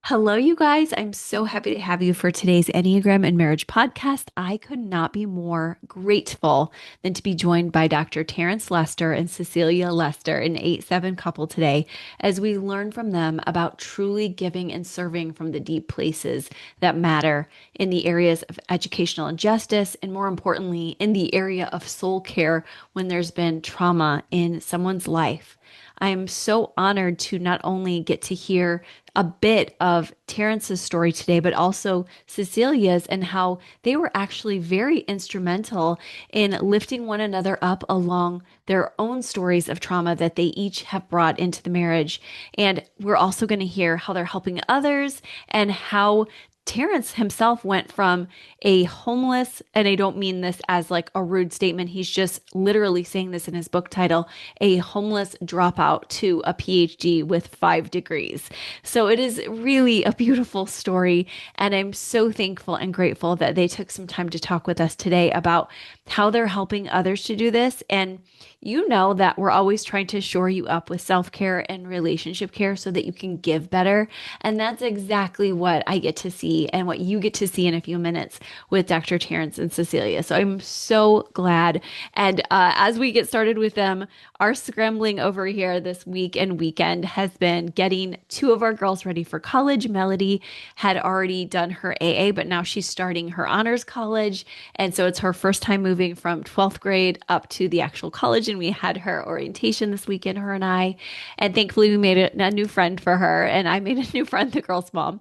Hello, you guys. I'm so happy to have you for today's Enneagram and Marriage podcast. I could not be more grateful than to be joined by Dr. Terence Lester and Cecilia Lester, an 8-7 couple today, as we learn from them about truly giving and serving from the deep places that matter in the areas of educational injustice, and more importantly, in the area of soul care when there's been trauma in someone's life. I am so honored to not only get to hear a bit of Terence's story today, but also Cecilia's, and how they were actually very instrumental in lifting one another up along their own stories of trauma that they each have brought into the marriage. And we're also going to hear how they're helping others and how Terence himself went from a homeless, and I don't mean this as like a rude statement, he's just literally saying this in his book title, a homeless dropout to a PhD with 5 degrees. So it is really a beautiful story. And I'm so thankful and grateful that they took some time to talk with us today about how they're helping others to do this. And you know that we're always trying to shore you up with self care and relationship care so that you can give better. And that's exactly what I get to see and what you get to see in a few minutes with Dr. Terence and Cecilia. So I'm so glad. And as we get started with them, our scrambling over here this week and weekend has been getting two of our girls ready for college. Melody had already done her AA, but now she's starting her honors college. And so it's her first time moving from 12th grade up to the actual college. And we had her orientation this weekend, her and I. And thankfully, we made a new friend for her. And I made a new friend, the girl's mom.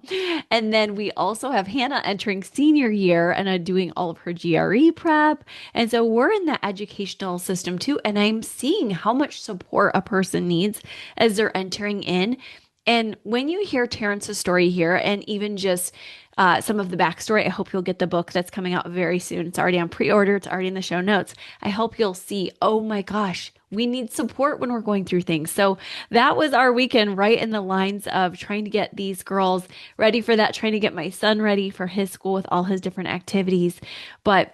And then we also have Hannah entering senior year and doing all of her GRE prep. And so we're in the educational system too. And I'm seeing how much support a person needs as they're entering in. And when you hear Terence's story here, and even just some of the backstory, I hope you'll get the book that's coming out very soon. It's already on pre-order. It's already in the show notes. I hope you'll see, oh my gosh, we need support when we're going through things. So that was our weekend, right in the lines of trying to get these girls ready for that, trying to get my son ready for his school with all his different activities. But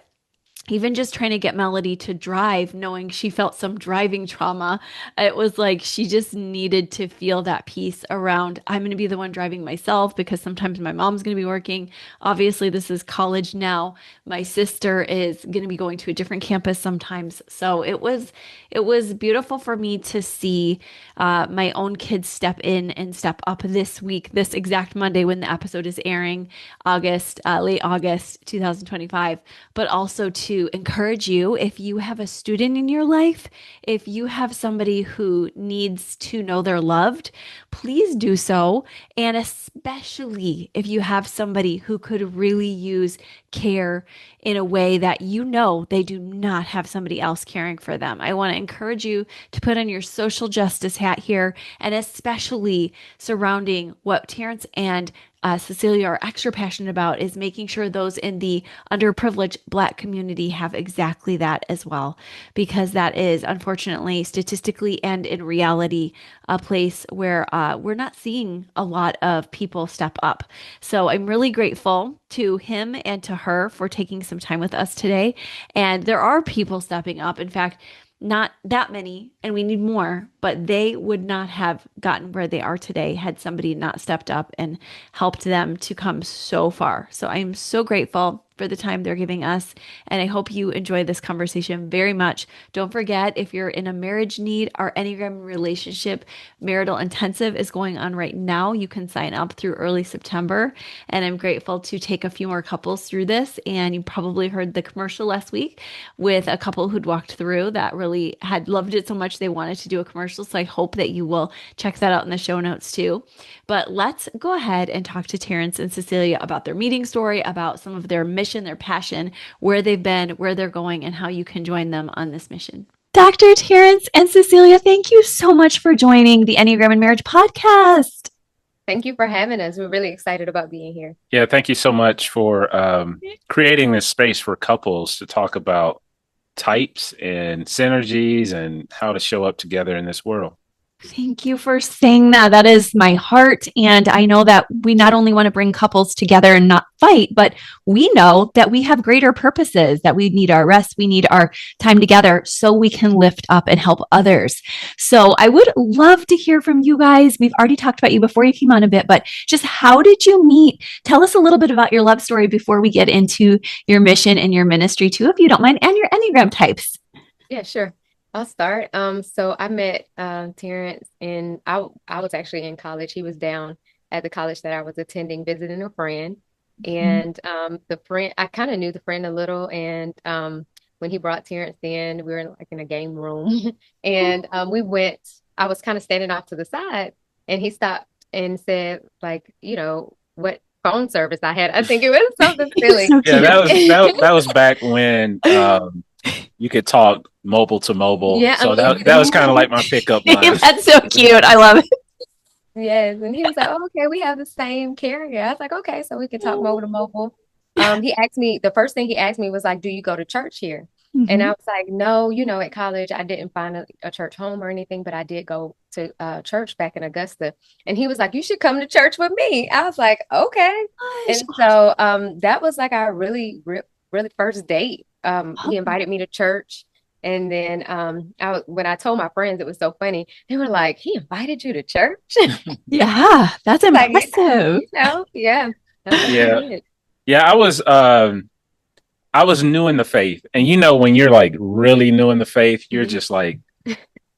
even just trying to get Melody to drive, knowing she felt some driving trauma, it was like she just needed to feel that peace around, I'm going to be the one driving myself because sometimes my mom's going to be working. Obviously, this is college now. My sister is going to be going to a different campus sometimes. So it was beautiful for me to see my own kids step in and step up this week, this exact Monday when the episode is airing, late August 2025, but also to encourage you if you have a student in your life, if you have somebody who needs to know they're loved, please do so. And especially if you have somebody who could really use care in a way that you know they do not have somebody else caring for them. I want to encourage you to put on your social justice hat here, and especially surrounding what Terrence and Cecilia are extra passionate about is making sure those in the underprivileged Black community have exactly that as well, because that is unfortunately statistically and in reality a place where we're not seeing a lot of people step up. So I'm really grateful to him and to her for taking some time with us today. And there are people stepping up. In fact, not that many, and we need more, but they would not have gotten where they are today had somebody not stepped up and helped them to come so far. So I am so grateful for the time they're giving us, and I hope you enjoy this conversation very much. Don't forget, if you're in a marriage need, our Enneagram Relationship Marital Intensive is going on right now. You can sign up through early September, and I'm grateful to take a few more couples through this. And you probably heard the commercial last week with a couple who'd walked through that really had loved it so much they wanted to do a commercial. So I hope that you will check that out in the show notes too. But let's go ahead and talk to Terrence and Cecilia about their meeting story, about some of their mission, their passion, where they've been, where they're going, and how you can join them on this mission. Dr. Terrence and Cecilia, thank you so much for joining the Enneagram and Marriage podcast. Thank you for having us. We're really excited about being here. Yeah, thank you so much for creating this space for couples to talk about types and synergies and how to show up together in this world. Thank you for saying that. That is my heart. And I know that we not only want to bring couples together and not fight, but we know that we have greater purposes, that we need our rest, we need our time together so we can lift up and help others. So I would love to hear from you guys. We've already talked about you before you came on a bit, but just how did you meet? Tell us a little bit about your love story before we get into your mission and your ministry too, if you don't mind, and your Enneagram types. Yeah, sure. I'll start. So I met Terrence and I was actually in college. He was down at the college that I was attending, visiting a friend. And the friend, I kind of knew the friend a little. And when he brought Terrence in, we were like in a game room. And we went, I was kind of standing off to the side, and he stopped and said, like, what phone service I had. I think it was something silly. So Yeah, cute. that was back when you could talk mobile to mobile. Yeah, So that was kind of like my pickup line. That's so cute. I love it. yes. And he was like, oh, okay, we have the same carrier. I was like, okay, so we can talk mobile to mobile. He asked me, the first thing he asked me was like, do you go to church here? And I was like, no, at college, I didn't find a church home or anything, but I did go to church back in Augusta. And he was like, you should come to church with me. I was like, okay. Gosh. And so that was like our really, really first date. He invited me to church. And then when I told my friends, it was so funny. They were like, he invited you to church? Yeah, that's Like, impressive. yeah. I was like, he Yeah. did. Yeah, I was new in the faith. And when you're like really new in the faith, you're just like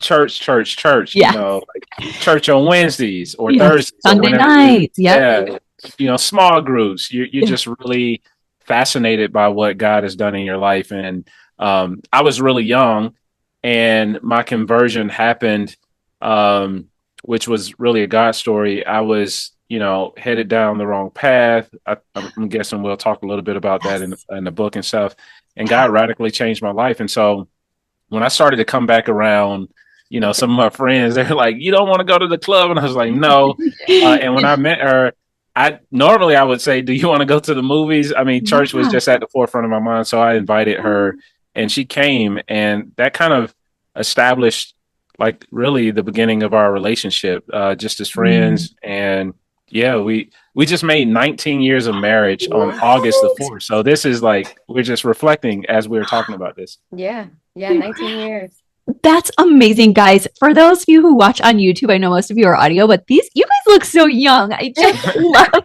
church, church, church, Yeah. like church on Wednesdays or Yeah. Thursdays or Sunday whenever. nights. Yep. Yeah. Small groups. You're Yeah. just really fascinated by what God has done in your life. And I was really young, and my conversion happened, which was really a God story. I was, headed down the wrong path. I'm guessing we'll talk a little bit about that in the book and stuff. And God radically changed my life. And so when I started to come back around, some of my friends, they're like, you don't want to go to the club? And I was like, no. And when I met her, I would say, do you want to go to the movies? I mean, church was just at the forefront of my mind. So I invited her, and she came, and that kind of established like really the beginning of our relationship, just as friends. And yeah, we just made 19 years of marriage on August the 4th. So this is like, we're just reflecting as we were talking about this. Yeah. 19 years. That's amazing, guys. For those of you who watch on YouTube, I know most of you are audio, but you guys look so young. I just love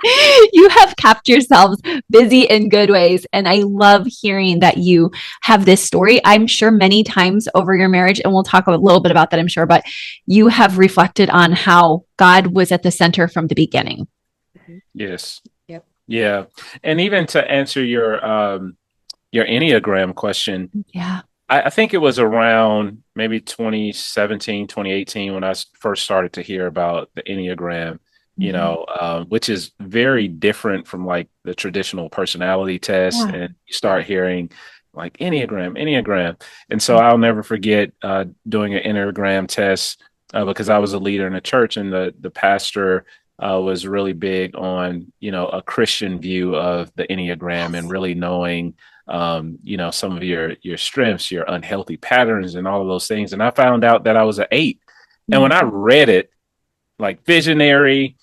you have kept yourselves busy in good ways. And I love hearing that you have this story. I'm sure many times over your marriage, and we'll talk a little bit about that, I'm sure, but you have reflected on how God was at the center from the beginning. Yes. Yep. Yeah. And even to answer your Enneagram question. Yeah. I think it was around maybe 2017, 2018 when I first started to hear about the Enneagram, which is very different from like the traditional personality test. Yeah. And you start hearing like Enneagram. And so I'll never forget doing an Enneagram test because I was a leader in a church, and the pastor was really big on, a Christian view of the Enneagram and really knowing some of your strengths, your unhealthy patterns, and all of those things. And I found out that I was an 8. And when I read it, like visionary,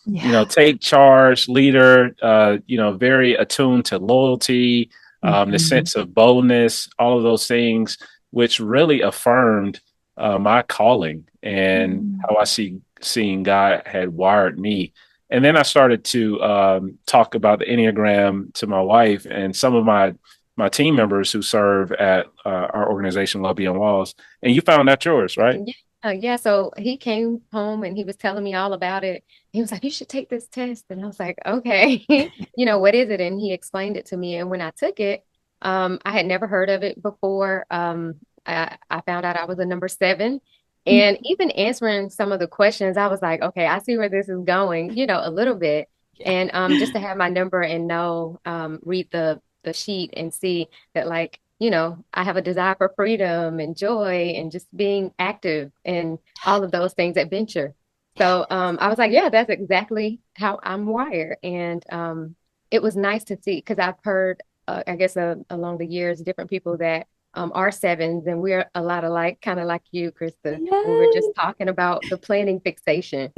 take charge, leader, very attuned to loyalty, the sense of boldness, all of those things, which really affirmed my calling and how I seeing God had wired me. And then I started to talk about the Enneagram to my wife and some of my team members who serve at our organization, Love Beyond Walls. And you found out yours, right? Yeah. So he came home and he was telling me all about it. He was like, you should take this test. And I was like, okay, what is it? And he explained it to me. And when I took it, I had never heard of it before. I found out I was a number 7. And even answering some of the questions, I was like, okay, I see where this is going, a little bit. And just to have my number and read the sheet and see that, like, I have a desire for freedom and joy and just being active and all of those things, adventure. So I was like, yeah, that's exactly how I'm wired. And it was nice to see, because I've heard, I guess, along the years, different people that are sevens, and we're a lot alike, kind of like you, Christa. We were Yes. just talking about the planning fixation,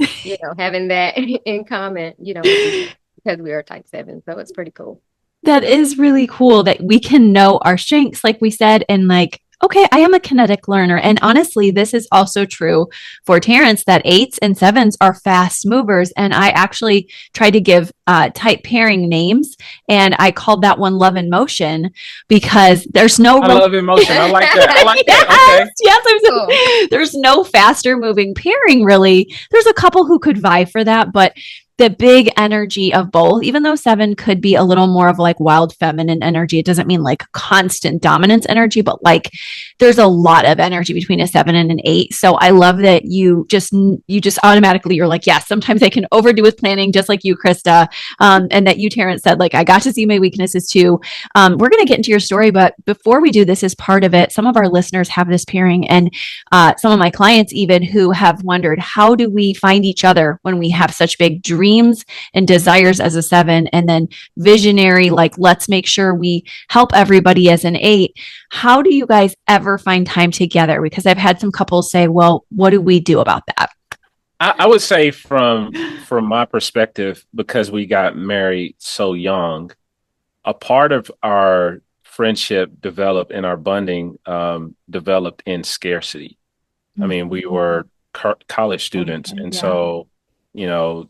having that in common, with each other because we are type seven. So it's pretty cool. That is really cool that we can know our strengths, like we said, and like, okay, I am a kinetic learner. And honestly, this is also true for Terrence that eights and sevens are fast movers. And I actually tried to give type pairing names, and I called that one Love in Motion because there's no I real. love emotion. I like that. I like that. Yes, Okay. yes. Cool. There's no faster moving pairing, really. There's a couple who could vie for that, but the big energy of both, even though seven could be a little more of like wild feminine energy, it doesn't mean like constant dominance energy, but like there's a lot of energy between a seven and an eight. So I love that you just automatically you're like, yes, sometimes I can overdo with planning, just like you, Christa, and that you, Terrence, said like I got to see my weaknesses too. We're going to get into your story, but before we do, this is part of it. Some of our listeners have this pairing, and some of my clients even who have wondered, how do we find each other when we have such big dreams and desires as a seven, and then visionary, like let's make sure we help everybody as an eight. How do you guys ever find time together? Because I've had some couples say, well, what do we do about that? I would say from my perspective, because we got married so young, a part of our friendship developed and our bonding developed in scarcity. I mean, we were college students, and Yeah. so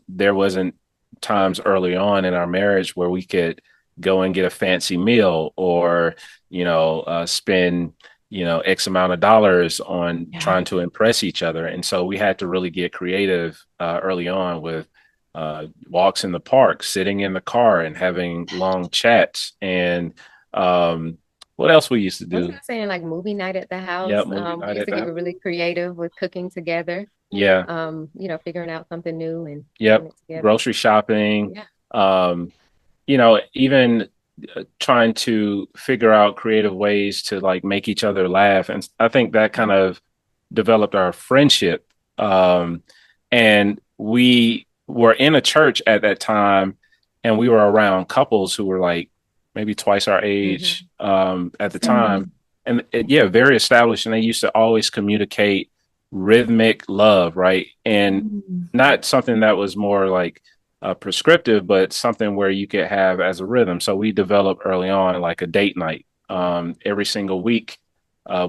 there wasn't times early on in our marriage where we could go and get a fancy meal or spend X amount of dollars on Yeah. trying to impress each other. And so we had to really get creative early on with walks in the park, sitting in the car and having long chats. And what else we used to I was do? gonna say like movie night at the house. Yeah, movie We night used at to get that. really creative with cooking together. Yeah. Figuring out something new and putting Yep. it together. Grocery shopping. Yeah. Even trying to figure out creative ways to like make each other laugh. And I think that kind of developed our friendship. And we were in a church at that time, and we were around couples who were like maybe twice our age at the time. And yeah, very established. And they used to always communicate rhythmic love, right? And not something that was more like prescriptive, but something where you could have as a rhythm. So we developed early on like a date night. Every single week,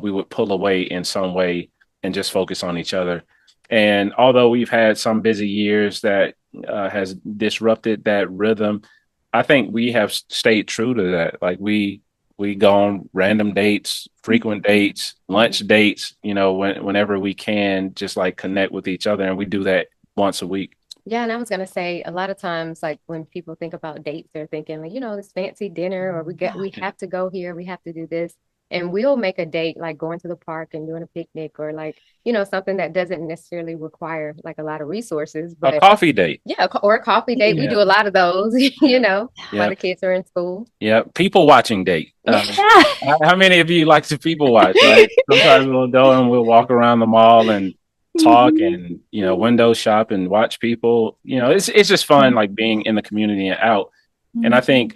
we would pull away in some way and just focus on each other. And although we've had some busy years that has disrupted that rhythm, I think we have stayed true to that. Like we go on random dates, frequent dates, lunch dates, whenever we can, just like connect with each other. And we do that once a week. Yeah, and I was gonna say a lot of times, like when people think about dates, they're thinking like, this fancy dinner, or we have to go here, we have to do this. And we'll make a date like going to the park and doing a picnic, or like, something that doesn't necessarily require like a lot of resources, A but coffee date. yeah, or a coffee date. We Yeah. do a lot of those, while Yeah. the kids are in school. Yeah. People watching date. Yeah. How many of you like to people watch, right? Sometimes we'll go and we'll walk around the mall and talk and, window shop and watch people. It's just fun, like being in the community and out. And I think,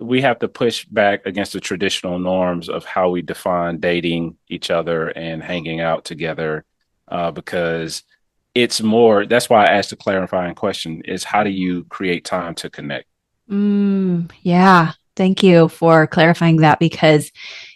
we have to push back against the traditional norms of how we define dating each other and hanging out together, because it's more, that's why I asked the clarifying question is how do you create time to connect? Yeah. Thank you for clarifying that, because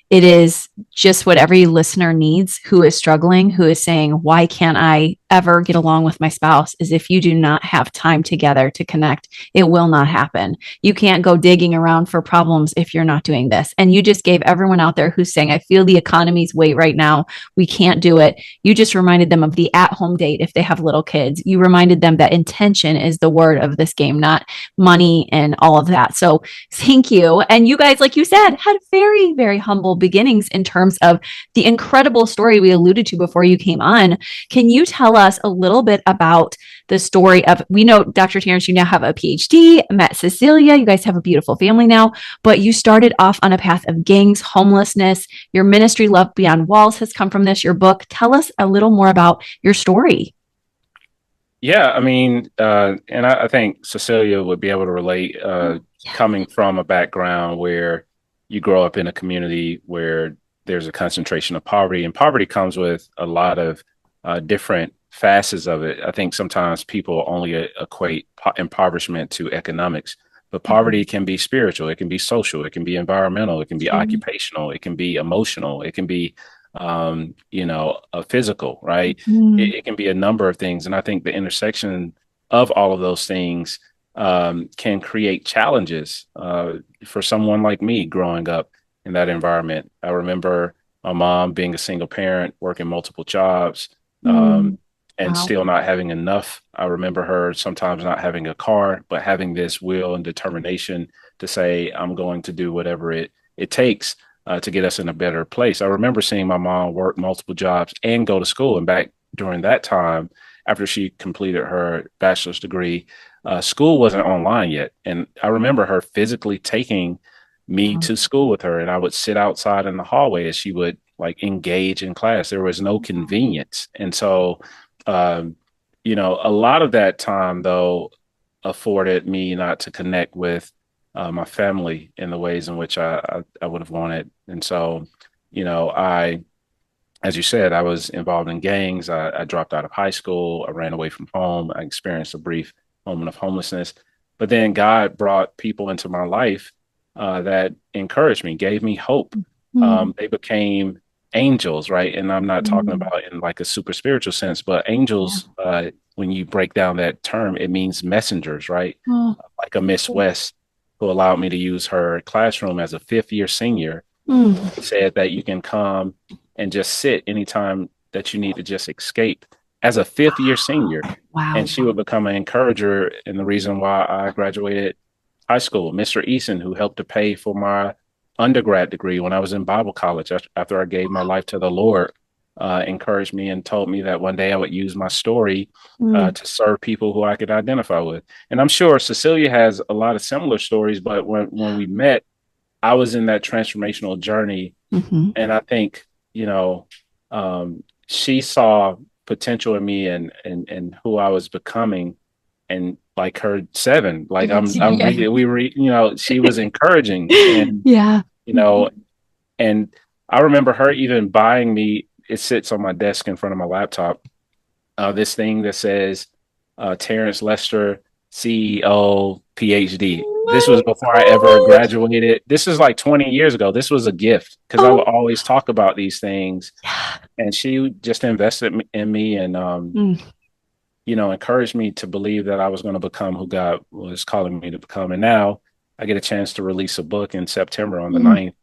it is just what every listener needs who is struggling, who is saying, why can't I ever get along with my spouse? Is if you do not have time together to connect, it will not happen. You can't go digging around for problems if you're not doing this. And you just gave everyone out there who's saying, I feel the economy's weight right now, we can't do it. You just reminded them of the at-home date if they have little kids. You reminded them that intention is the word of this game, not money and all of that. So thank you. And you guys, like you said, had very, very humble beginnings in terms of the incredible story we alluded to before you came on. Can you tell us a little bit about the story of, we know, Dr. Terence, you now have a PhD, met Cecilia, you guys have a beautiful family now, but you started off on a path of gangs, homelessness, your ministry, Love Beyond Walls, has come from this, your book. Tell us a little more about your story. Yeah, I mean, and I think Cecilia would be able to relate, coming from a background where, you grow up in a community where there's a concentration of poverty, and poverty comes with a lot of different facets of it. I think sometimes people only equate impoverishment to economics, but poverty can be spiritual, it can be social, it can be environmental, it can be occupational, it can be emotional, it can be physical, right? It can be a number of things. And I think the intersection of all of those things can create challenges for someone like me growing up in that environment. I remember my mom being a single parent, working multiple jobs, and still not having enough. I remember her sometimes not having a car, but having this will and determination to say, I'm going to do whatever it takes to get us in a better place. I remember seeing my mom work multiple jobs and go to school. And back during that time, after she completed her bachelor's degree, school wasn't online yet. And I remember her physically taking me to school with her, and I would sit outside in the hallway as she would like engage in class. There was no convenience. And so, a lot of that time, though, afforded me not to connect with my family in the ways in which I would have wanted. And so, as you said, I was involved in gangs. I dropped out of high school. I ran away from home. I experienced a brief moment of homelessness. But then God brought people into my life that encouraged me, gave me hope. They became angels, right? And I'm not talking about in like a super spiritual sense, but angels, when you break down that term, it means messengers, right? Like a Miss West who allowed me to use her classroom as a fifth-year senior, said that you can come and just sit anytime that you need to just escape as a fifth-year senior. Wow. And she would become an encourager. And the reason why I graduated high school, Mr. Eason, who helped to pay for my undergrad degree when I was in Bible college after I gave my life to the Lord, encouraged me and told me that one day I would use my story to serve people who I could identify with. And I'm sure Cecilia has a lot of similar stories, but when we met, I was in that transformational journey. And I think, she saw potential in me and who I was becoming. And like her 7, like she was encouraging, and and I remember her even buying me. It sits on my desk in front of my laptop. This thing that says Terence Lester, CEO, PhD. This was before I ever graduated. This is like 20 years ago. This was a gift because I would always talk about these things, and she just invested in me and encouraged me to believe that I was going to become who God was calling me to become. And now I get a chance to release a book in September on the 9th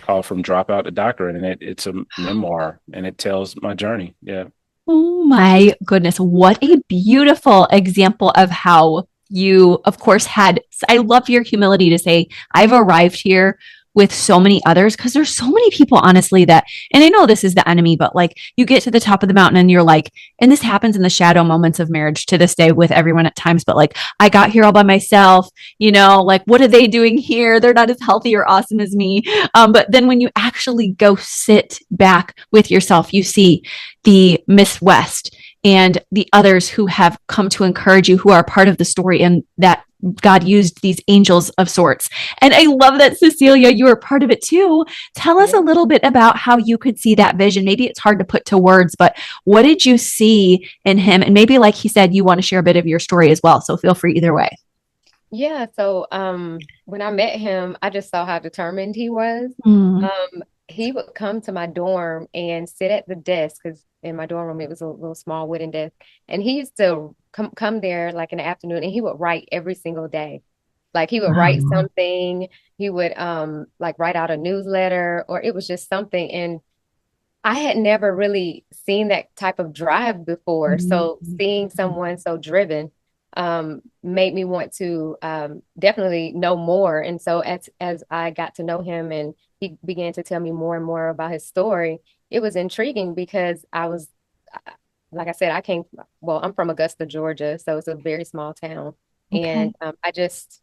called From Dropout to Doctorate. And it's a memoir, and it tells my journey. Yeah. Oh my goodness. What a beautiful example of how you, of course, I love your humility to say, I've arrived here with so many others, because there's so many people, honestly, and I know this is the enemy, but like you get to the top of the mountain and you're like, and this happens in the shadow moments of marriage to this day with everyone at times, but like, I got here all by myself, like, what are they doing here? They're not as healthy or awesome as me. But then when you actually go sit back with yourself, you see the Miss West and the others who have come to encourage you, who are part of the story, and that God used these angels of sorts. And I love that, Cecilia, you were part of it too. Tell us a little bit about how you could see that vision. Maybe it's hard to put to words, but what did you see in him? And maybe, like he said, you want to share a bit of your story as well. So feel free either way. Yeah. So when I met him, I just saw how determined he was. He would come to my dorm and sit at the desk, because in my dorm room, it was a little small wooden desk. And he used to come there like in the afternoon, and he would write every single day. Like he would write something, he would like write out a newsletter, or it was just something. And I had never really seen that type of drive before. So seeing someone so driven made me want to definitely know more. And so as I got to know him and he began to tell me more and more about his story, it was intriguing because I was, like I said, I'm from Augusta, Georgia. So it's a very small town. Okay. And I just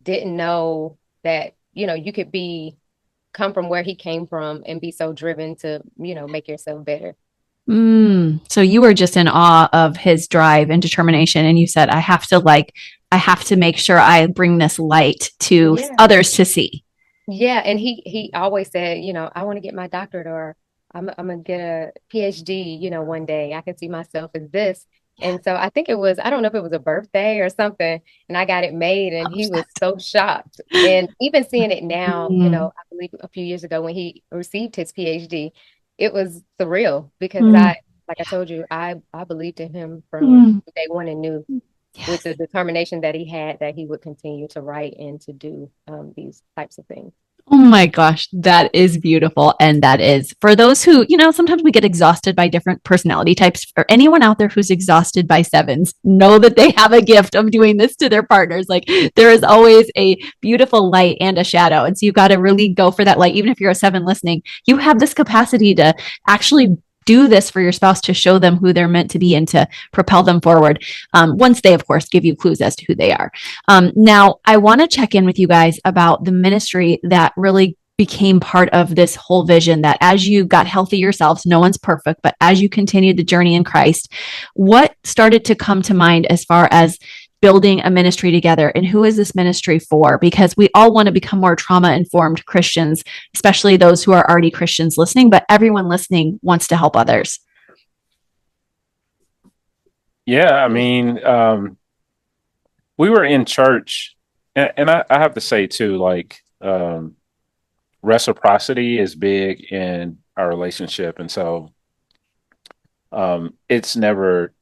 didn't know that, you could come from where he came from and be so driven to, make yourself better. So you were just in awe of his drive and determination. And you said, I have to make sure I bring this light to others to see. Yeah, and he always said, I want to get my doctorate, or I'm gonna get a PhD, one day. I can see myself as this. And so I think I don't know if it was a birthday or something, and I got it made, and he was so shocked. And even seeing it now, Mm, I believe a few years ago when he received his PhD, it was surreal because mm, like I told you, I believed in him from mm. day one and knew with Yes. the determination that he had that he would continue to write and to do these types of things. Oh my gosh, that is beautiful. And that is for those who, sometimes we get exhausted by different personality types. For anyone out there who's exhausted by sevens, know that they have a gift of doing this to their partners. Like there is always a beautiful light and a shadow. And so you've got to really go for that light. Even if you're a seven listening, you have this capacity to actually do this for your spouse to show them who they're meant to be and to propel them forward. Once they, of course, give you clues as to who they are. Now, I want to check in with you guys about the ministry that really became part of this whole vision, that as you got healthy yourselves, no one's perfect, but as you continued the journey in Christ, what started to come to mind as far as building a ministry together, and who is this ministry for? Because we all want to become more trauma informed Christians, especially those who are already Christians listening, but everyone listening wants to help others. Yeah, I mean, we were in church, and I have to say too, like, reciprocity is big in our relationship, and so it's never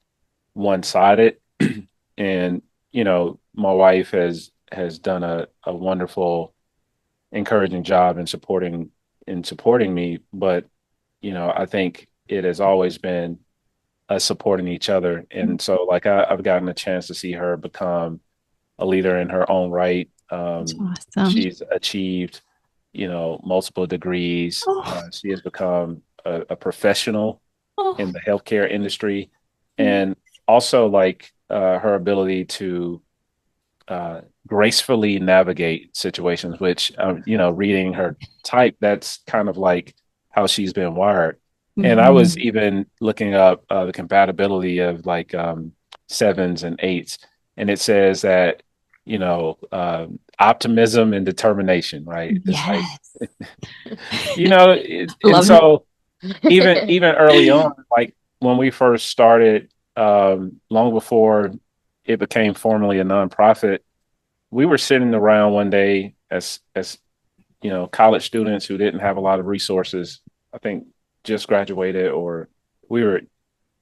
one sided. And my wife has done a wonderful, encouraging job in supporting me, but I think it has always been us supporting each other, and so like I've gotten a chance to see her become a leader in her own right. That's awesome. She's achieved, multiple degrees. Oh, She has become a professional oh, in the healthcare industry, and also like her ability to gracefully navigate situations, which, reading her type, that's kind of like how she's been wired. And I was mhm. even looking up the compatibility of like sevens and eights, and it says that, optimism and determination, right? It's like, Yes. and Love it. so even early on, like when we first started, long before it became formally a nonprofit, we were sitting around one day as college students who didn't have a lot of resources. I think just graduated, or we were,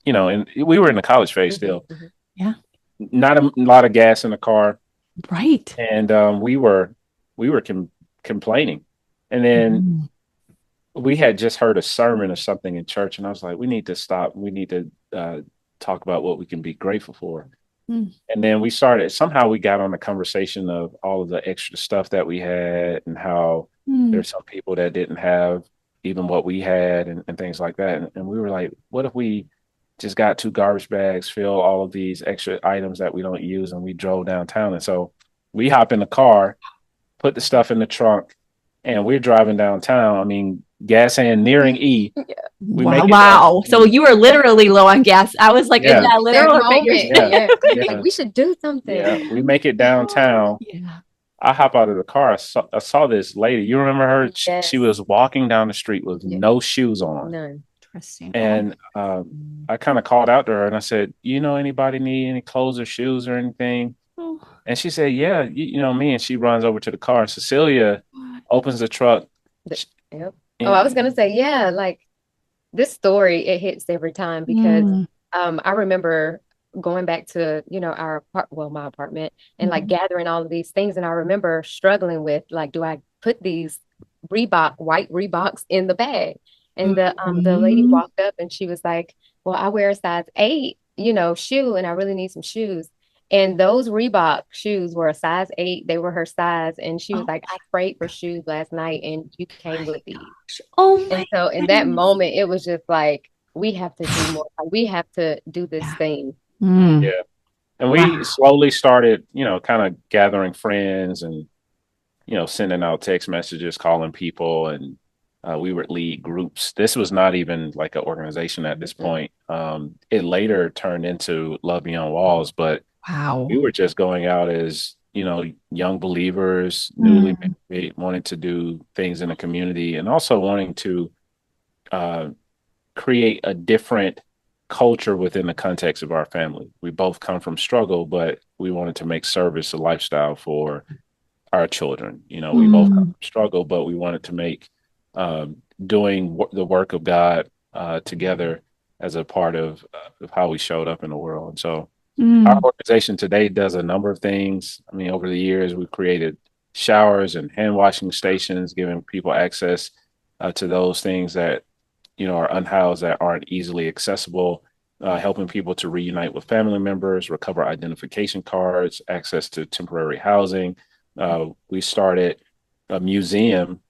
and we were in the college phase Mhm, still. mhm. Yeah. Not a lot of gas in the car, Right. and we were complaining, and then Mhm. we had just heard a sermon or something in church, and I was like, we need to stop. We need to talk about what we can be grateful for. Mm. And then somehow we got on the conversation of all of the extra stuff that we had, and how Mm. there's some people that didn't have even what we had, and things like that. And we were like, what if we just got two garbage bags, fill all of these extra items that we don't use, and we drove downtown? And so we hop in the car, put the stuff in the trunk, and we're driving downtown. I mean, gas hand nearing E. Yeah. We Wow. make it Wow. So down. you were literally low on gas. I was like, is Yeah, that That literal or moment, figurative? yeah, yeah. He's like, yeah, we should do yeah. something. We make it downtown. Yeah. I hop out of the car. I saw this lady. You remember her? She Yes. was walking down the street with Yeah. no shoes on. None. Interesting. Oh. And I kind of called out to her and I said, you know, anybody need any clothes or shoes or anything? Oh. And she said, yeah, you know me. And she runs over to the car. Cecilia opens the truck. The- Yep. Oh, I was And gonna say, yeah, like this story, it hits every time because Mm. I remember going back to, my apartment and like Mhm. gathering all of these things. And I remember struggling with like, do I put these white Reeboks in the bag? And the lady Mhm. walked up and she was like, well, I wear a size 8, shoe, and I really need some shoes. And those Reebok shoes were a size 8. They were her size. And she was Oh like, I prayed for shoes last night and you came my with these. gosh. Oh my And so in that goodness. moment, it was just like, we have to do more. Like, we have to do this Yeah. thing. Mm. yeah, and we Wow. slowly started, kind of gathering friends, and sending out text messages, calling people, and we would lead groups. This was not even like an organization at this Mhm. point. It later turned into Love Beyond Walls, but we Wow. were just going out as, young believers, newly Mm. married, wanting to do things in the community, and also wanting to uh, create a different culture within the context of our family. We both come from struggle, but we wanted to make service a lifestyle for our children. We both come Mm. from struggle, but we wanted to make doing the work of God together as a part of how we showed up in the world. And so our Mm. organization today does a number of things. I mean, over the years, we've created showers and hand washing stations, giving people access to those things that are unhoused, that aren't easily accessible, helping people to reunite with family members, recover identification cards, access to temporary housing. We started a museum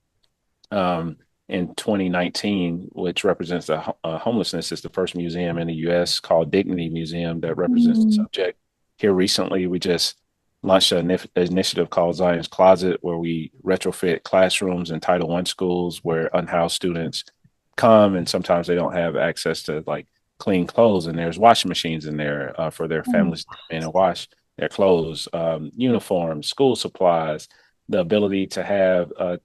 um, in 2019, which represents homelessness. It's the first museum in the U.S. called Dignity Museum that represents the Mm. subject. Here recently, we just launched an initiative called Zion's Closet, where we retrofit classrooms in Title I schools where unhoused students come, and sometimes they don't have access to like clean clothes, and there's washing machines in there for their Oh, families to come in and wash their clothes, uniforms, school supplies, the ability to have a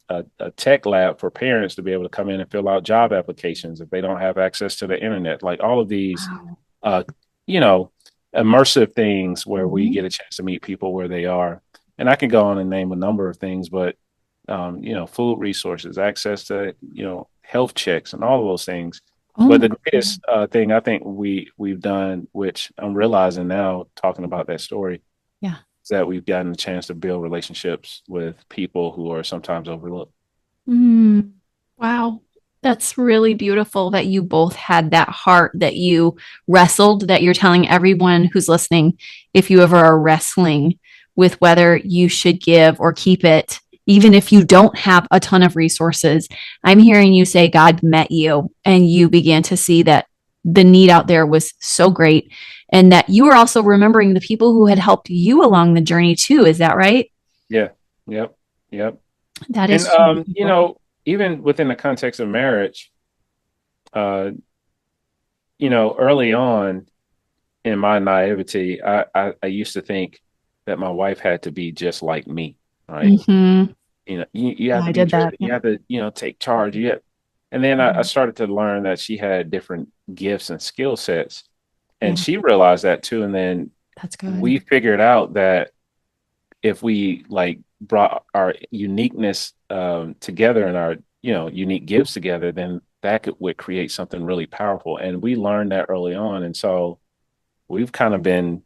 tech lab for parents to be able to come in and fill out job applications if they don't have access to the internet. Like all of these, wow. uh, you know, immersive things where we Mhm. get a chance to meet people where they are. And I can go on and name a number of things, but food resources, access to, health checks and all of those things. Oh But my the God. greatest thing I think we've done, which I'm realizing now talking about that story, Yeah. is that we've gotten a chance to build relationships with people who are sometimes overlooked. Mm. Wow. That's really beautiful that you both had that heart, that you wrestled, that you're telling everyone who's listening, if you ever are wrestling with whether you should give or keep it, even if you don't have a ton of resources, I'm hearing you say God met you and you began to see that the need out there was so great and that you were also remembering the people who had helped you along the journey too. Is that right? Yeah. Yep. Yep. That And is so beautiful. even within the context of marriage, uh, early on in my naivety, I used to think that my wife had to be just like me, right? Hmm. You Yeah, have to I be did that. driven. Yeah. You have to, take charge. And then I Mhm. started to learn that she had different gifts and skill sets, and Yeah, she realized that too. And then that's good. we figured out that if we like brought our uniqueness together and our unique gifts together, then would create something really powerful. And we learned that early on, and so we've kind of been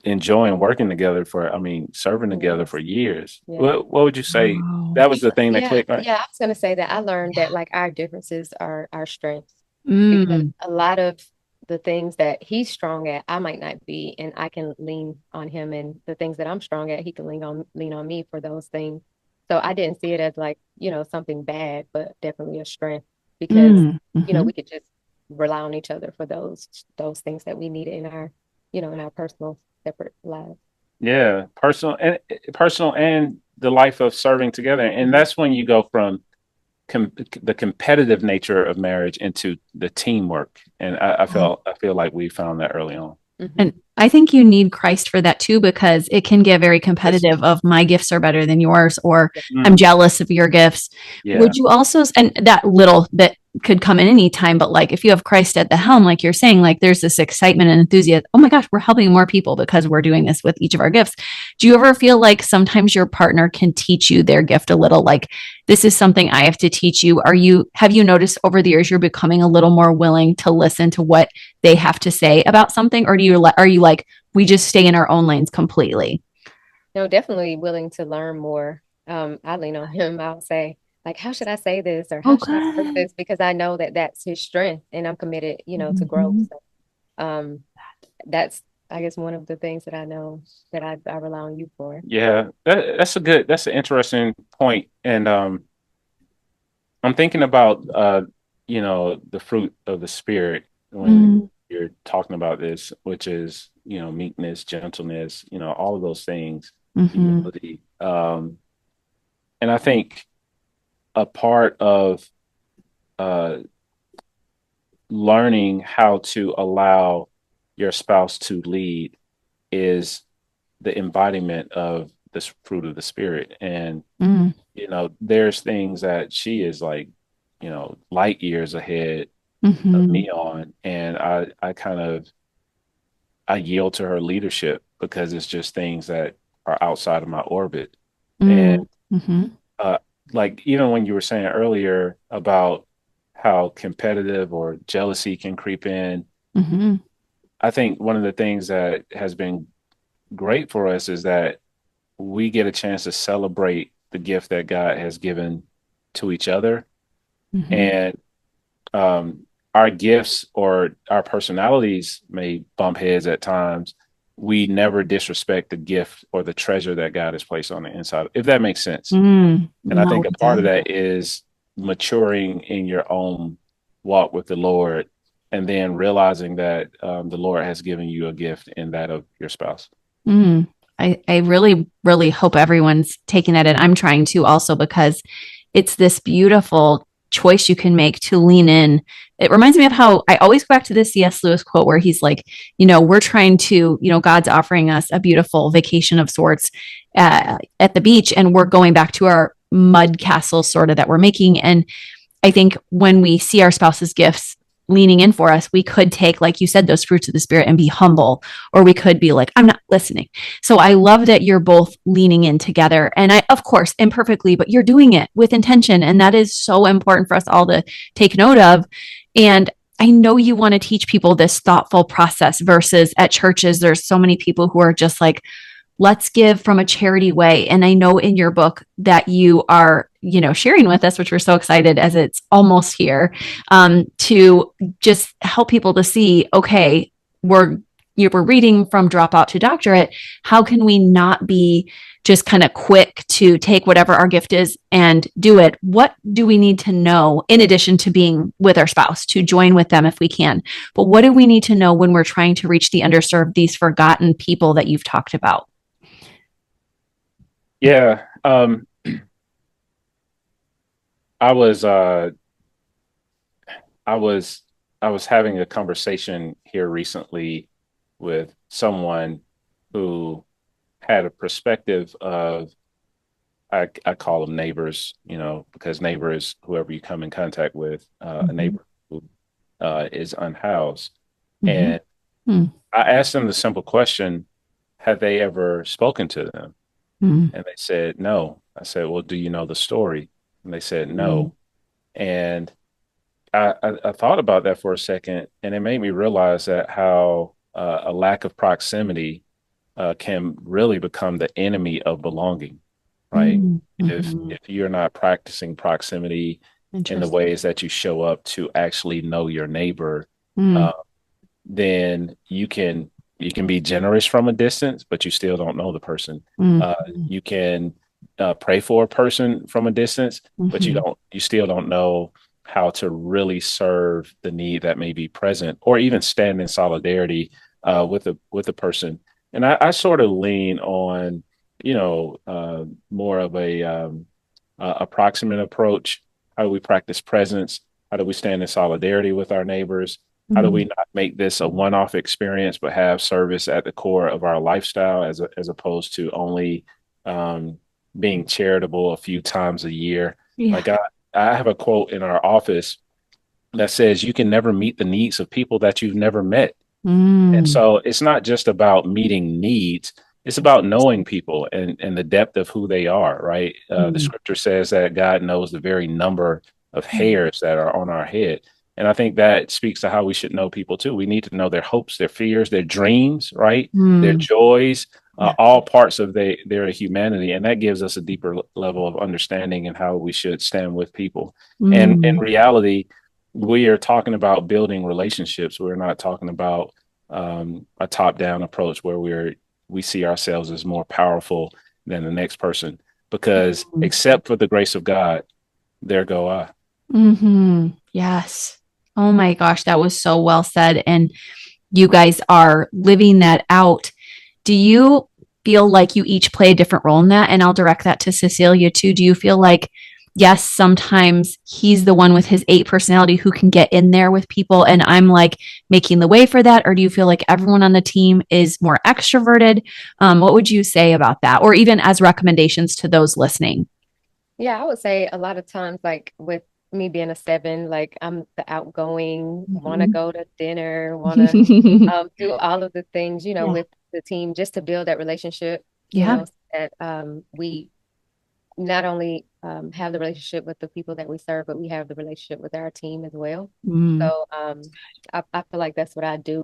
enjoying working together serving together Yes. for years. Yeah. What would you say? Wow. That was the thing that Yeah. clicked, right? Yeah. I was going to say that I learned Yeah. that like our differences are our strengths because Mm. a lot of the things that he's strong at, I might not be, and I can lean on him, and the things that I'm strong at, he can lean on me for those things. So I didn't see it as like, something bad, but definitely a strength because, Mm. Hmm. we could just rely on each other for those things that we needed in our personal separate lives. Yeah, personal and the life of serving together, and that's when you go from the competitive nature of marriage into the teamwork. And I feel like we found that early on. Hmm. And I think you need Christ for that too, because it can get very Yes. competitive of my gifts are better than yours, or I'm Mm, jealous of your gifts. yeah. Would you also, and that little that could come in any time, but like if you have Christ at the helm, like you're saying, like there's this excitement and enthusiasm. Oh my gosh, we're helping more people because we're doing this with each of our gifts. Do you ever feel like sometimes your partner can teach you their gift a little? Like this is something I have to teach you. Have you noticed over the years you're becoming a little more willing to listen to what they have to say about something, or are you like we just stay in our own lanes completely? No, definitely willing to learn more. I lean on him. I'll say, like, how should I say this or Oh, how should I word good. this? Because I know that that's his strength and I'm committed, to growth. Mhm. So, um, that's, I guess, one of the things that I know that I rely on you for. Yeah, that's an interesting point. And I'm thinking about the fruit of the spirit when Mm. you're talking about this, which is, meekness, gentleness, all of those things, Mhm. humility. And I think a part of uh learning how to allow your spouse to lead is the embodiment of this fruit of the spirit. And, Mm. there's things that she is like, light years ahead of Mm-hmm. me on. And I kind of, I yield to her leadership because it's just things that are outside of my orbit. And Mm. Mm-hmm. uh, like even when you were saying earlier about how competitive or jealousy can creep in, Mm-hmm. I think one of the things that has been great for us is that we get a chance to celebrate the gift that God has given to each other. Mm-hmm. And um, our gifts or our personalities may bump heads at times. We never disrespect the gift or the treasure that God has placed on the inside, if that makes sense. Mm. And I No, think a it part of does. that is maturing in your own walk with the Lord and then realizing that the Lord has given you a gift in that of your spouse. Mm. I really, really hope everyone's taking that in. I'm trying to also because it's this beautiful choice you can make to lean in. It reminds me of how I always go back to this C.S. Lewis quote where he's like, we're trying to, God's offering us a beautiful vacation of sorts at the beach, and we're going back to our mud castle sort of that we're making. And I think when we see our spouse's gifts leaning in for us, we could take, like you said, those fruits of the spirit and be humble, or we could be like, I'm not listening. So I love that you're both leaning in together. And I, of course, imperfectly, but you're doing it with intention. And that is so important for us all to take note of. And I know you want to teach people this thoughtful process versus at churches, there's so many people who are just like, let's give from a charity way. And I know in your book that you are, sharing with us, which we're so excited as it's almost here, to just help people to see, okay, we're reading from dropout to doctorate. How can we not be just kind of quick to take whatever our gift is and do it? What do we need to know in addition to being with our spouse to join with them if we can? But what do we need to know when we're trying to reach the underserved, these forgotten people that you've talked about? Yeah. I was I was I was having a conversation here recently with someone who had a perspective of I call them neighbors, because neighbor is whoever you come in contact with, a Mm-hmm. neighbor who is unhoused. Mm-hmm. And I asked them the simple question, have they ever spoken to them? Mm-hmm. And they said no. I said, well, do you know the story? And they said Mm-hmm. no. And I thought about that for a second, and it made me realize that how a lack of proximity can really become the enemy of belonging, right? If Mm-hmm. you're not practicing proximity in the Interesting. ways that you show up to actually know your neighbor, Mm-hmm. uh, then you can be generous from a distance, but you still don't know the person. You can pray for a person from a distance, but Mm-hmm. you still don't know how to really serve the need that may be present, or even stand in solidarity with a person. And I sort of lean on, more of a proximate approach. How do we practice presence? How do we stand in solidarity with our neighbors? How do Mm-hmm. we not make this a one-off experience, but have service at the core of our lifestyle, as opposed to only um, being charitable a few times a year? Yeah. Like I have a quote in our office that says, "You can never meet the needs of people that you've never met." And Mm. so it's not just about meeting needs, it's about knowing people and the depth of who they are, right? The Mm. scripture says that God knows the very number of hairs that are on our head. And I think that speaks to how we should know people too. We need to know their hopes, their fears, their dreams, right? Their Mm. joys, Yeah. all parts of their humanity. And that gives us a deeper level of understanding and how we should stand with people. And in Mm. reality, we are talking about building relationships. We're not talking about a top-down approach where we see ourselves as more powerful than the next person. Because Mm. except for the grace of God, there go I. Mm-hmm. Yes. Oh my gosh, that was so well said. And you guys are living that out. Do you feel like you each play a different role in that? And I'll direct that to Cecilia too. Do you feel like yes, sometimes he's the one with his 8 personality who can get in there with people and I'm like making the way for that? Or do you feel like everyone on the team is more extroverted? What would you say about that? Or even as recommendations to those listening? Yeah, I would say a lot of times, like with me being a 7, like I'm the outgoing, want to Mhm. go to dinner, want to do all of the things, Yeah. with the team just to build that relationship, Yeah. so that we not only have the relationship with the people that we serve, but we have the relationship with our team as well. Mm. So I feel like that's what I do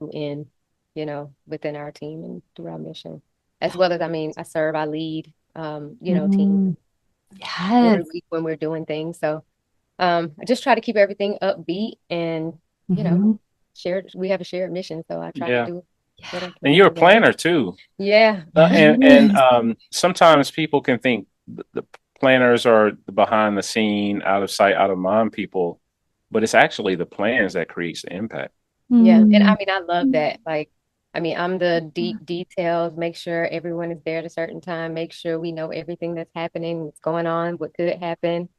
within our team and through our mission, as well as, I mean, I serve, I lead, teams Mm. every Yes. week when we're doing things. So I just try to keep everything upbeat and, you know, Mhm. we have a shared mission. So I try to Yeah. do what I And can you're a together. planner too. Yeah. And Yes. sometimes people can think the planners are the behind the scene, out of sight, out of mind people, but it's actually the plans that creates the impact. Yeah. And I Mm. mean, I love that. Like, I mean, I'm the deep details, make sure everyone is there at a certain time, make sure we know everything that's happening, what's going on, what could happen,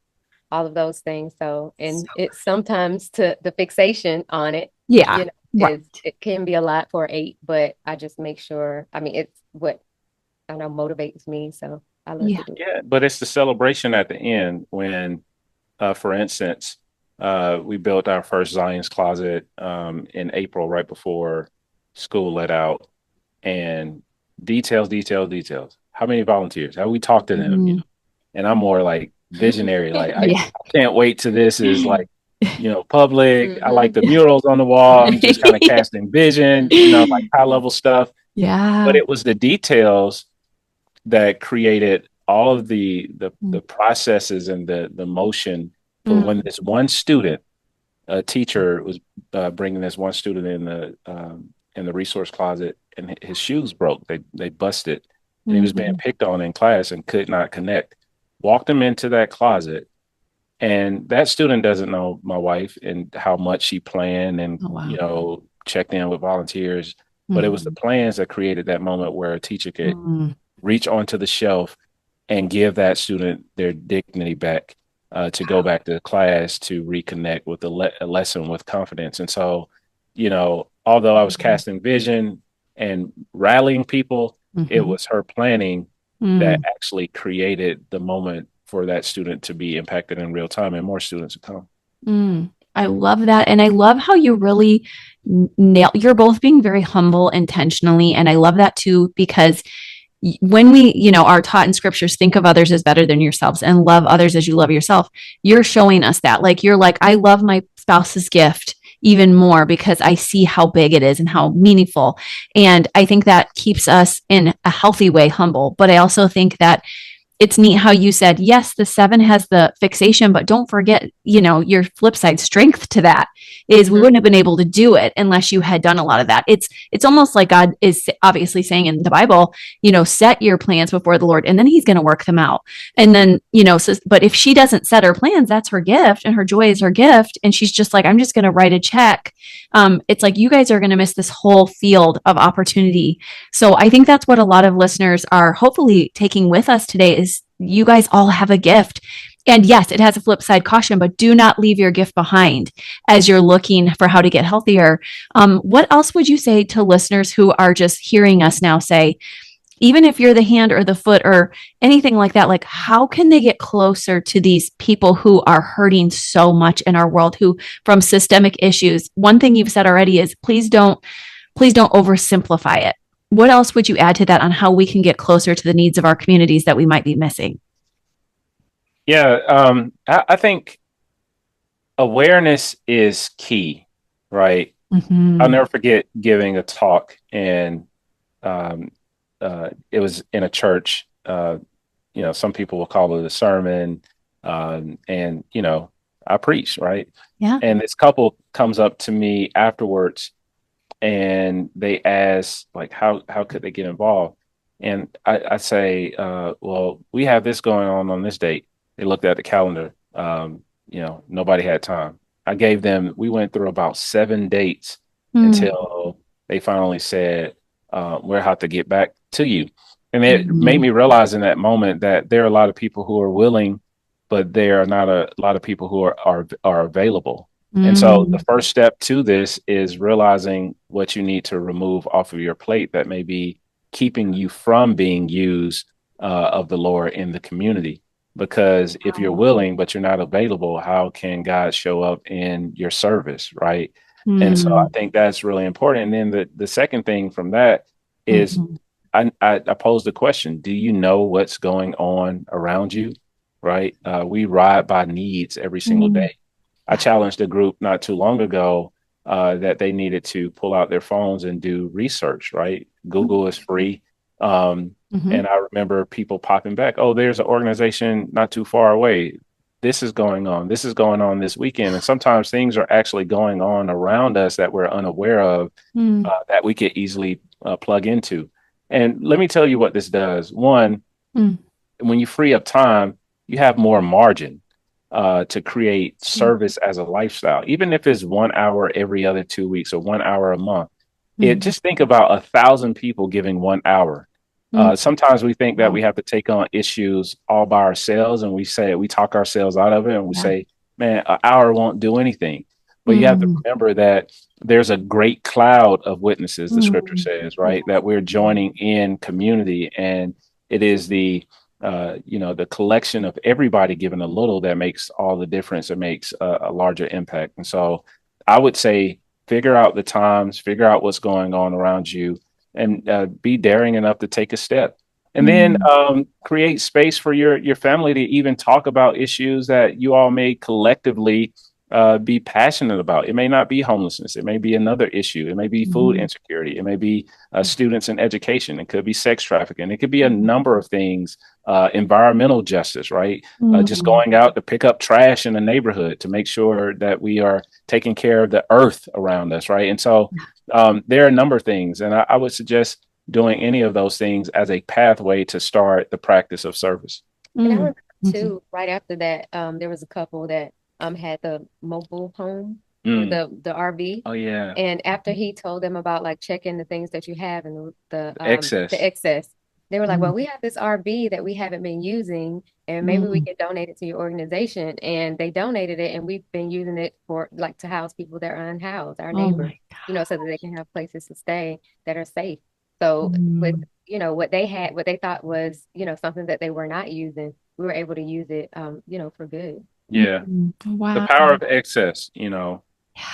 all of those things. So, and So it's sometimes to the fixation on it, yeah. Right. it can be a lot for 8, but I just make sure, I mean, it's what I know motivates me. So I love Yeah. to do it. Yeah, but it's the celebration at the end when, for instance, we built our first Zion's closet in April, right before school let out, and details. How many volunteers? How we talk to them, Mm. and I'm more like visionary. Like I Yeah. can't wait till this is like, public. I like Hmm. the murals on the wall. I'm just kind of casting vision, like high level stuff. But Yeah. it was the details that created all of the Mm. processes and the motion for when Mm. this one student, a teacher, was bringing this one student in the resource closet, and his shoes broke. They busted, and he was being Mhm. picked on in class and could not connect. Walked him into that closet, and that student doesn't know my wife and how much she planned and Oh, wow. checked in with volunteers. But it was the Mhm. plans that created that moment where a teacher could Mm. reach onto the shelf and give that student their dignity back, to go back to class to reconnect with a lesson with confidence. And so, although I was Mhm. casting vision and rallying people, it Mhm. was her planning that Mm. actually created the moment for that student to be impacted in real time and more students to come. Mm. I love that. And I love how you really you're both being very humble intentionally. And I love that too, because when we, are taught in scriptures, think of others as better than yourselves and love others as you love yourself. You're showing us that. Like, you're like, I love my spouse's gift even more because I see how big it is and how meaningful. And I think that keeps us in a healthy way humble. But I also think that it's neat how you said, yes, the 7 has the fixation, but don't forget, your flip side strength to that is we Hmm. wouldn't have been able to do it unless you had done a lot of that. It's almost like God is obviously saying in the Bible, set your plans before the Lord and then he's going to work them out. And then, so, but if she doesn't set her plans, that's her gift and her joy is her gift. And she's just like, I'm just going to write a check. It's like you guys are going to miss this whole field of opportunity. So I think that's what a lot of listeners are hopefully taking with us today is you guys all have a gift. And yes, it has a flip side caution, but do not leave your gift behind as you're looking for how to get healthier. What else would you say to listeners who are just hearing us now say, even if you're the hand or the foot or anything like that, like how can they get closer to these people who are hurting so much in our world, who from systemic issues? One thing you've said already is please don't oversimplify it. What else would you add to that on how we can get closer to the needs of our communities that we might be missing? Yeah, I think awareness is key, right? I'll Mm-hmm. never forget giving a talk, and um, it was in a church. Some people will call it a sermon, and I preach, right? Yeah. And this couple comes up to me afterwards, and they ask, like, how could they get involved? And I say, well, we have this going on this date. They looked at the calendar. Nobody had time. We went through about 7 dates until they finally said, we'll have to get back to you. And it made Mm-hmm. me realize in that moment that there are a lot of people who are willing but there are not a lot of people who are available. And so the Mm, first step to this is realizing what you need to remove off of your plate that may be keeping you from being used of the Lord in the community. Because if you're willing, but you're not available, how can God show up in your service, right? And so I mm, think that's really important. And then the second thing from that is mhm, I posed the question, do you know what's going on around you? Right? We ride by needs every single mm. day. I challenged a group not too long ago that they needed to pull out their phones and do research, right? Google is free. Um, Mhm. and I remember people popping back, oh, there's an organization not too far away. This is going on. This is going on this weekend. And sometimes things are actually going on around us that we're unaware of Mm, that we could easily plug into. And let me tell you what this does. One, mm. when you free up time, you have more margin to create True. service as a lifestyle, even if it's 1 hour every other 2 weeks or 1 hour a month. It Mm, just think about 1,000 people giving 1 hour. mm. Sometimes we think that Wow. we have to take on issues all by ourselves, and we talk ourselves out of it, and we Yeah. say, "Man, an hour won't do anything." But you have to Mm, remember that there's a great cloud of witnesses. The scripture mm. says, Yeah. right, that we're joining in community, and it is the collection of everybody giving a little that makes all the difference. It makes a larger impact. And so I would say figure out the times, figure out what's going on around you, and be daring enough to take a step. And then Mm, create space for your family to even talk about issues that you all may collectively be passionate about. It may not be homelessness. It may be another issue. It may be food mhm, insecurity. It may be students in education. It could be sex trafficking. It could be a mhm, number of things. Environmental justice, right? Just mm. going out to pick up trash in the neighborhood to make sure that we are taking care of the earth around us, right? And so there are a number of things, and I would suggest doing any of those things as a pathway to start the practice of service. And I Mm, remember mhm. too, right after that, there was a couple that had the mobile home, Mm. the RV. Oh yeah, And after he told them about like checking the things that you have and the excess. excess, they were like, Mm, "Well, we have this RV that we haven't been using, and maybe we mm. can donate it to your organization." And they donated it, and we've been using it for like to house people that are unhoused, our Oh neighbors, my so that they can have places to stay that are safe. So with God. what they had, what they thought was something that they were not using, we were able to use it, for good. Yeah, the Wow. power of excess. Yeah.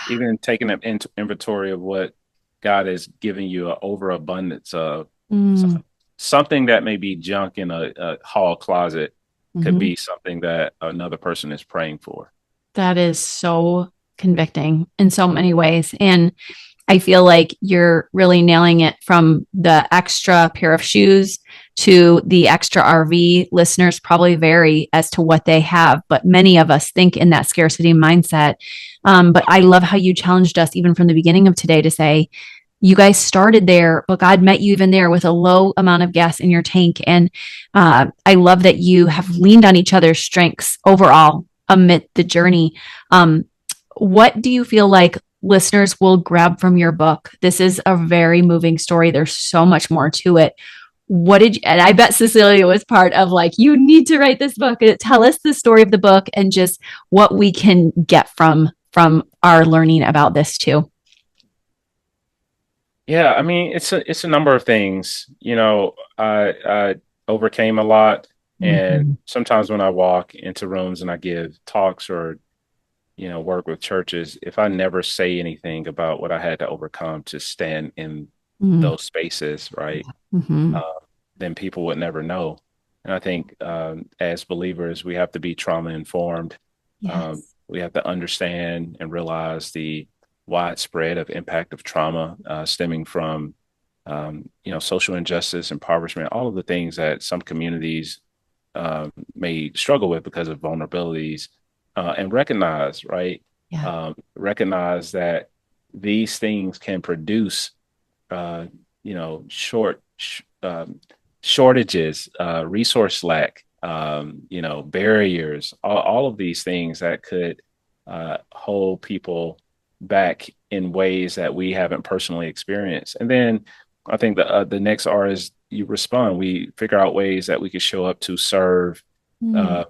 Even taking an inventory of what God has given you an overabundance of. Mm, Something that may be junk in a hall closet could mhm. be something that another person is praying for. That is so convicting in so many ways. And I feel like you're really nailing it from the extra pair of shoes to the extra RV. Listeners probably vary as to what they have, but many of us think in that scarcity mindset. But I love how you challenged us even from the beginning of today to say, you guys started there, but God met you even there with a low amount of gas in your tank. And I love that you have leaned on each other's strengths overall amid the journey. What do you feel like listeners will grab from your book? This is a very moving story. There's so much more to it. What did you, and I bet Cecilia was part of like, you need to write this book. Tell us the story of the book and just what we can get from our learning about this too. Yeah, I mean, it's a number of things. I overcame a lot, and Mm-hmm. sometimes when I walk into rooms and I give talks or work with churches, if I never say anything about what I had to overcome to stand in those spaces, right, Mm-hmm. uh, then people would never know. And I think as believers, we have to be trauma informed. Yes. We have to understand and realize the widespread of impact of trauma stemming from social injustice, impoverishment, all of the things that some communities may struggle with because of vulnerabilities, and recognize, right? Yeah. Recognize that these things can produce, uh, shortages, resource lack, barriers, all of these things that could hold people back in ways that we haven't personally experienced. And then I think the next R is you respond. We figure out ways that we can show up to serve Mm. uh,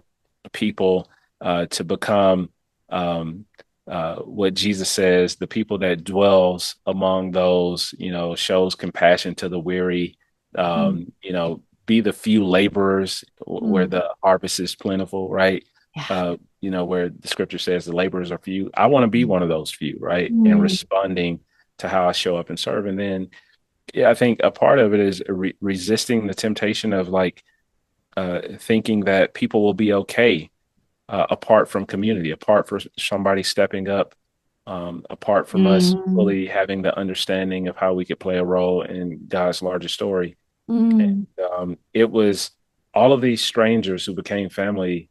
people to become um, what Jesus says, the people that dwells among those, shows compassion to the weary, Mm, be the few laborers where mm, the harvest is plentiful, right? yeah. Where the scripture says the laborers are few. I want to be one of those few, right? And Mm, responding to how I show up and serve. And then, yeah, I think a part of it is resisting the temptation of like thinking that people will be okay apart from community, apart from somebody stepping up, apart from us mm, fully having the understanding of how we could play a role in God's larger story. mm, It was all of these strangers who became family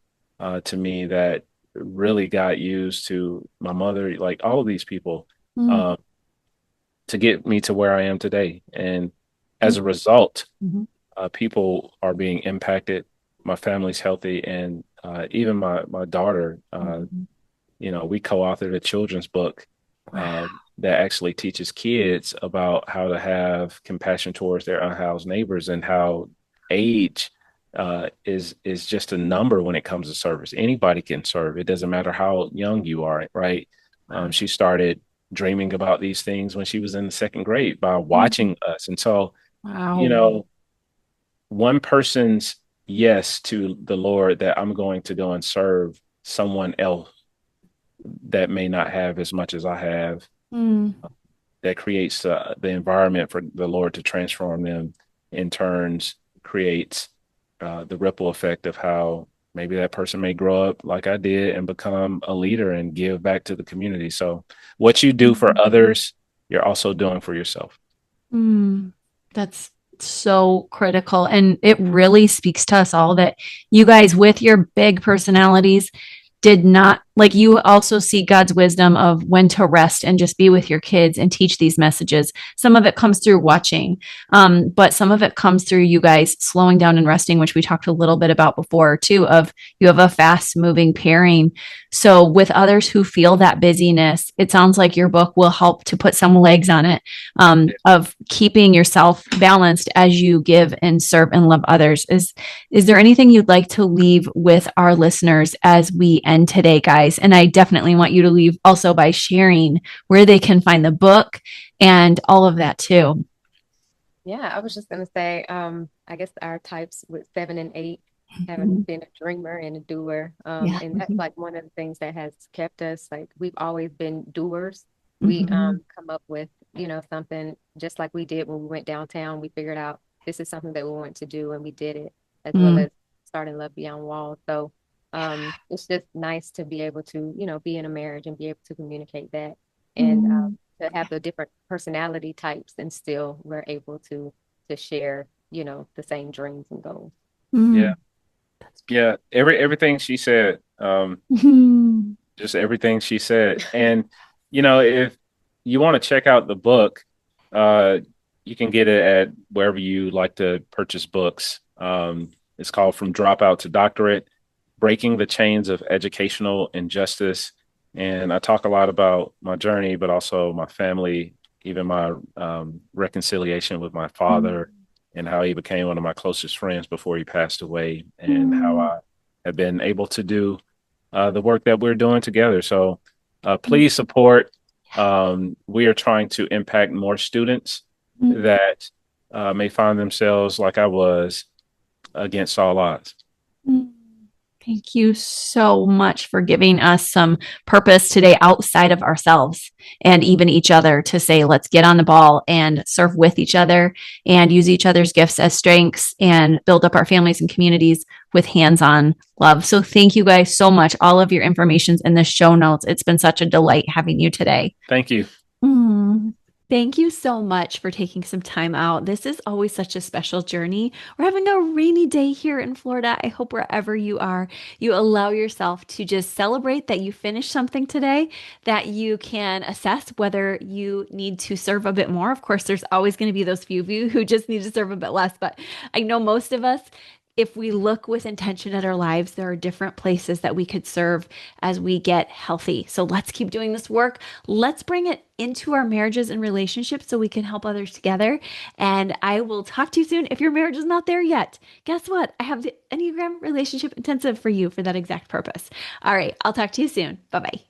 to me that really got used to my mother, like all of these people, mm, um, to get me to where I am today. And mm, as a result, mhm. people are being impacted. My family's healthy, and even my daughter. Mhm. We co-authored a children's book Wow. that actually teaches kids about how to have compassion towards their unhoused neighbors and how age is just a number when it comes to service. Anybody can serve. It doesn't matter how young you are, right? Wow. She started dreaming about these things when she was in the second grade by Mm, watching us, and so you wow. know one person's yes to the Lord that I'm going to go and serve someone else that may not have as much as I have, Mm, that creates the environment for the Lord to transform them, in turns creates the ripple effect of how maybe that person may grow up like I did and become a leader and give back to the community. So what you do for mm, others, you're also doing for yourself. mm. That's so critical. And it really speaks to us all that you guys, with your big personalities, did not like you also see God's wisdom of when to rest and just be with your kids and teach these messages. Some of it comes through watching, but some of it comes through you guys slowing down and resting, which we talked a little bit about before too. Of you have a fast moving pairing. So with others who feel that busyness, it sounds like your book will help to put some legs on it, of keeping yourself balanced as you give and serve and love others. Is there anything you'd like to leave with our listeners as we end today, guys? And I definitely want you to leave also by sharing where they can find the book and all of that too. Yeah, I was just gonna say, I guess our types with 7 and 8 having Mhm. been a dreamer and a doer. Yeah. And that's Mhm. like one of the things that has kept us like we've always been doers. We Mhm. come up with, something just like we did when we went downtown. We figured out this is something that we want to do and we did it, as well Mm. as starting Love Beyond Walls. So it's just nice to be able to, be in a marriage and be able to communicate that. And Mm. to have the different personality types and still we're able to share, the same dreams and goals. Yeah. Mm. That's Yeah. Everything she said, beautiful. just everything she said. And, if you want to check out the book, uh, you can get it at wherever you like to purchase books. It's called From Dropout to Doctorate: Breaking the Chains of Educational Injustice. And I talk a lot about my journey, but also my family, even my reconciliation with my father, and how he became one of my closest friends before he passed away, and how Mm. I have been able to do the work that we're doing together. So please support. We are trying to impact more students Mm. that may find themselves like I was against all odds. Mm. Thank you so much for giving us some purpose today outside of ourselves and even each other to say, let's get on the ball and serve with each other and use each other's gifts as strengths and build up our families and communities with hands on love. So, thank you guys so much. All of your information's in the show notes. It's been such a delight having you today. Thank you. Mm. Thank you so much for taking some time out. This is always such a special journey. We're having a rainy day here in Florida. I hope wherever you are, you allow yourself to just celebrate that you finished something today, that you can assess whether you need to serve a bit more. Of course, there's always going to be those few of you who just need to serve a bit less, but I know most of us if we look with intention at our lives, there are different places that we could serve as we get healthy. So let's keep doing this work. Let's bring it into our marriages and relationships so we can help others together. And I will talk to you soon. If your marriage is not there yet, guess what? I have the Enneagram Relationship Intensive for you for that exact purpose. All right. I'll talk to you soon. Bye bye.